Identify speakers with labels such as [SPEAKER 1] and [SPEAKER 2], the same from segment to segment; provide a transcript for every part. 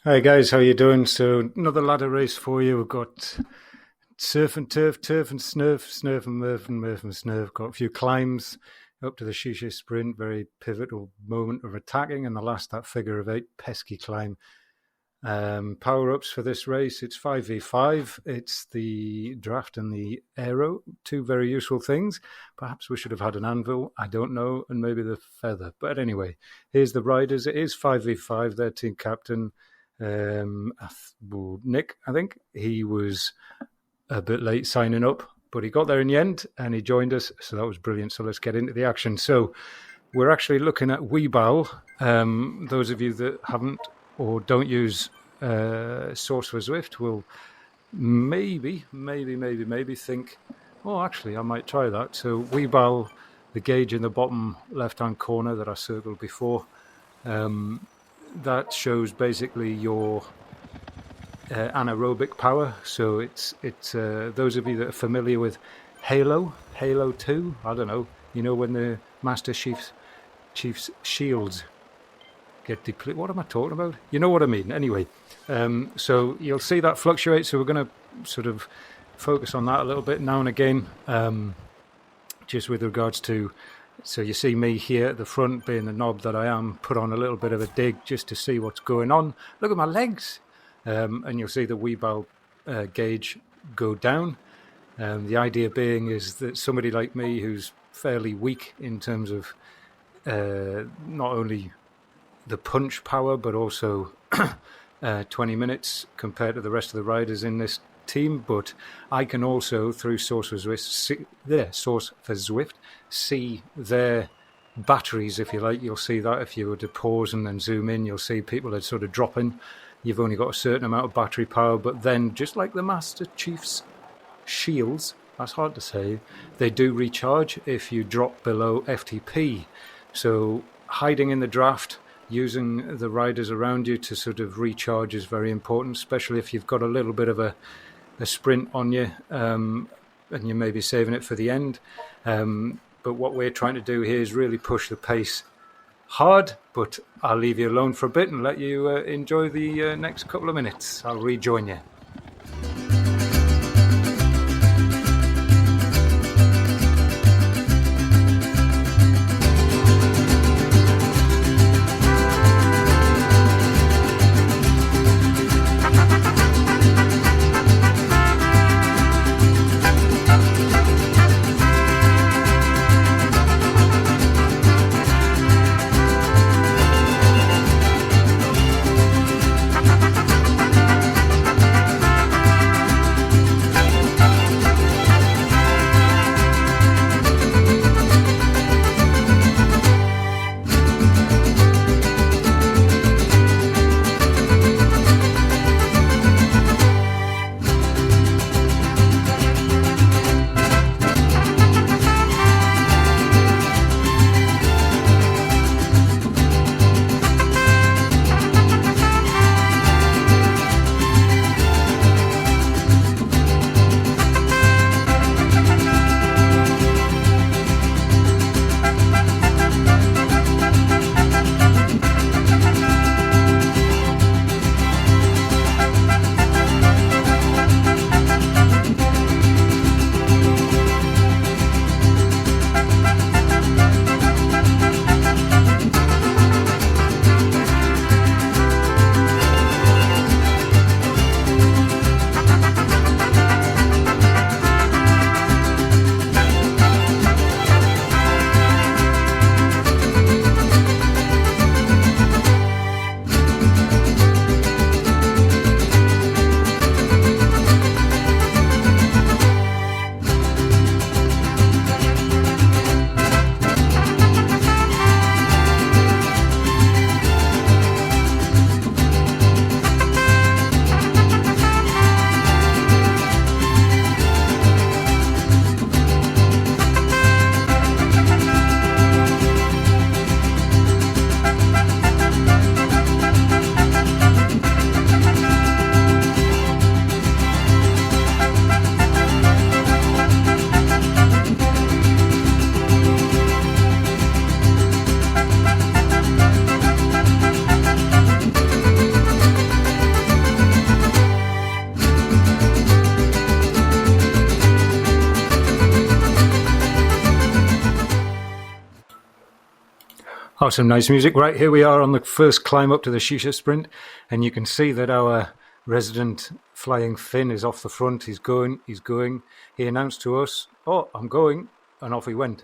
[SPEAKER 1] Hi guys, how you doing? So another ladder race for you. We've got surf and turf, turf and snurf, snurf and murf and murf and snurf. Got a few climbs up to the Shisha sprint, very pivotal moment of attacking, and the last, that figure of 8 pesky climb. Power-ups for this race, it's 5v5. It's the draft and the aero, two very useful things. Perhaps we should have had an anvil, I don't know, and maybe the feather. But anyway, here's the riders. It is 5v5. Their team captain, Nick, I think. He was a bit late signing up, but he got there in the end and he joined us, so that was brilliant. So let's get into the action. So we're actually looking at Weebal. Those of you that haven't or don't use Source for Zwift will maybe think, oh, actually I might try that. So Weebal, the gauge in the bottom left hand corner that I circled before, that shows basically your anaerobic power. So it's those of you that are familiar with Halo 2, I don't know, you know, when the Master Chief's shields get depleted. What am I talking about? You know what I mean. Anyway, so you'll see that fluctuate. So we're going to sort of focus on that a little bit now and again, just with regards to. So you see me here at the front, being the knob that I am, put on a little bit of a dig just to see what's going on. Look at my legs. And you'll see the Weebal gauge go down. The idea being is that somebody like me who's fairly weak in terms of not only the punch power, but also 20 minutes compared to the rest of the riders in this team. But I can also, through Source for Zwift, see their batteries, if you like. You'll see that if you were to pause and then zoom in, you'll see people are sort of dropping. You've only got a certain amount of battery power, but then just like the Master Chief's shields, that's hard to say, they do recharge if you drop below FTP. So hiding in the draft, using the riders around you to sort of recharge is very important, especially if you've got a little bit of a sprint on you, and you may be saving it for the end. But what we're trying to do here is really push the pace hard, but I'll leave you alone for a bit and let you enjoy the next couple of minutes. I'll rejoin you. Oh, some nice music. Right, here we are on the first climb up to the Shisha Sprint, and you can see that our resident flying Finn is off the front. He's going. He announced to us, "Oh, I'm going," and off he went.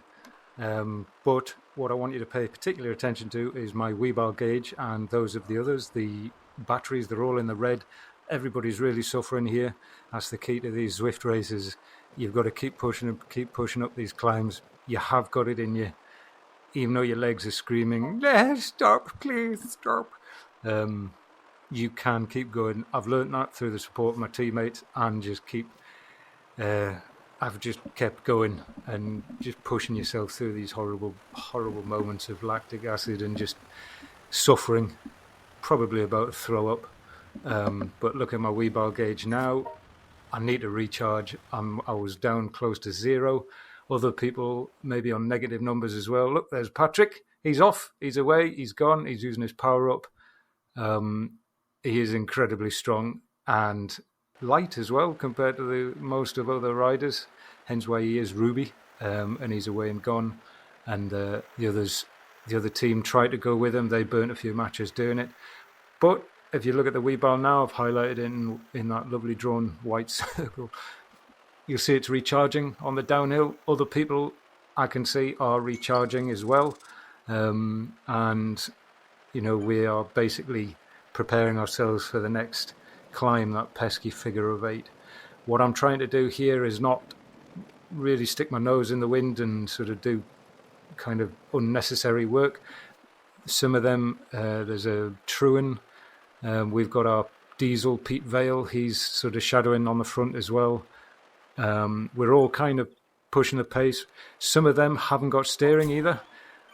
[SPEAKER 1] But what I want you to pay particular attention to is my wheel gauge and those of the others. The batteries, they're all in the red. Everybody's really suffering here. That's the key to these Zwift races. You've got to keep pushing up these climbs. You have got it in you. Even though your legs are screaming, stop, please, stop. You can keep going. I've learned that through the support of my teammates and just I've just kept going and just pushing yourself through these horrible, horrible moments of lactic acid and just suffering, probably about to throw up. But look at my wheel gauge now. I need to recharge. I was down close to 0. Other people maybe on negative numbers as well. Look, there's Patrick. He's off. He's away. He's gone. He's using his power up. He is incredibly strong and light as well compared to most of other riders. Hence why he is Ruby. And he's away and gone. And the other team tried to go with him. They burnt a few matches doing it. But if you look at the wheel now, I've highlighted it in that lovely drawn white circle. You'll see it's recharging on the downhill. Other people I can see are recharging as well. And, we are basically preparing ourselves for the next climb, that pesky figure of 8. What I'm trying to do here is not really stick my nose in the wind and sort of do kind of unnecessary work. Some of them, there's a Truan. We've got our Diesel, Pete Vale. He's sort of shadowing on the front as well. We're all kind of pushing the pace. Some of them haven't got steering either.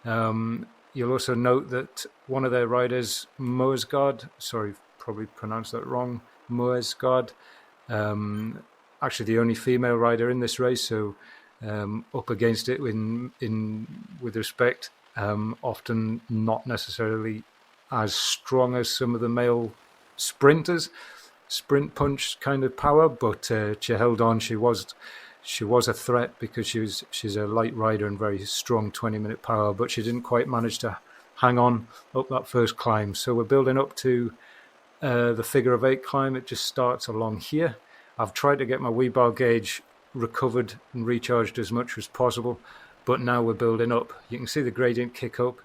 [SPEAKER 1] You'll also note that one of their riders, Moesgaard, sorry, probably pronounced that wrong, Moesgaard, actually the only female rider in this race, so up against it with respect, often not necessarily as strong as some of the male sprinters. Sprint punch kind of power, but she held on. She was a threat because she's a light rider and very strong 20-minute power, but she didn't quite manage to hang on up that first climb. So we're building up to the figure of 8 climb. It just starts along here. I've tried to get my wheel gauge recovered and recharged as much as possible, but now we're building up. You can see the gradient kick up.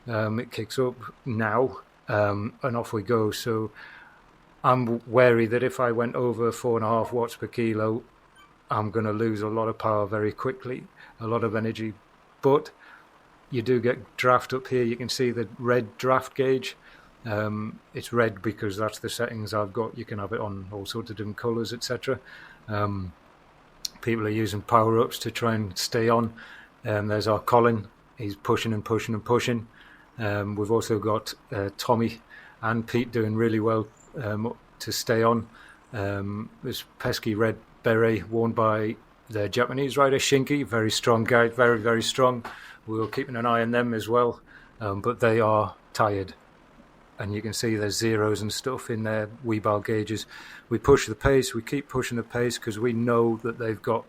[SPEAKER 1] It kicks up now, and off we go. So I'm wary that if I went over 4.5 watts per kilo, I'm going to lose a lot of power very quickly, a lot of energy. But you do get draft up here. You can see the red draft gauge. It's red because that's the settings I've got. You can have it on all sorts of different colours, etc. People are using power-ups to try and stay on. There's our Colin. He's pushing and pushing and pushing. We've also got Tommy and Pete doing really well to stay on. This pesky red beret worn by the Japanese rider Shinki, very strong guy, very, very strong. We were keeping an eye on them as well, but they are tired. And you can see there's zeros and stuff in their wheel gauges. We push the pace, we keep pushing the pace because we know that they've got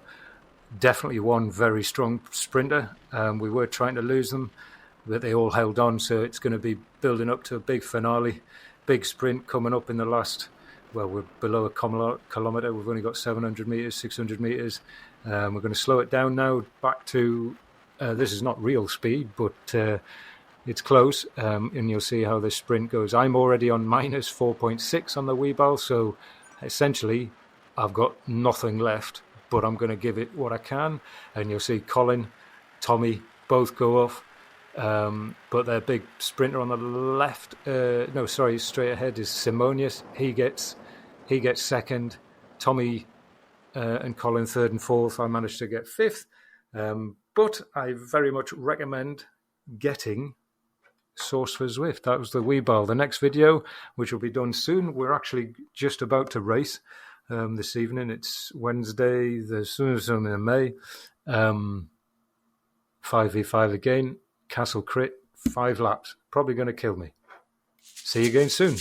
[SPEAKER 1] definitely one very strong sprinter. We were trying to lose them, but they all held on, so it's going to be building up to a big finale, big sprint coming up in the last, well, we're below a kilometre. We've only got 700 metres, 600 metres. We're going to slow it down now back to, this is not real speed, but it's close, and you'll see how this sprint goes. I'm already on minus 4.6 on the wheel, so essentially I've got nothing left, but I'm going to give it what I can, and you'll see Colin, Tommy, both go off. But their big sprinter on the left, straight ahead is Simonius. He gets second. Tommy and Colin third and fourth. I managed to get fifth. But I very much recommend getting Source for Zwift. That was the wheel. The next video, which will be done soon, we're actually just about to race this evening. It's Wednesday, the soonest in May. 5v5 again. Castle crit, 5 laps. Probably going to kill me. See you again soon.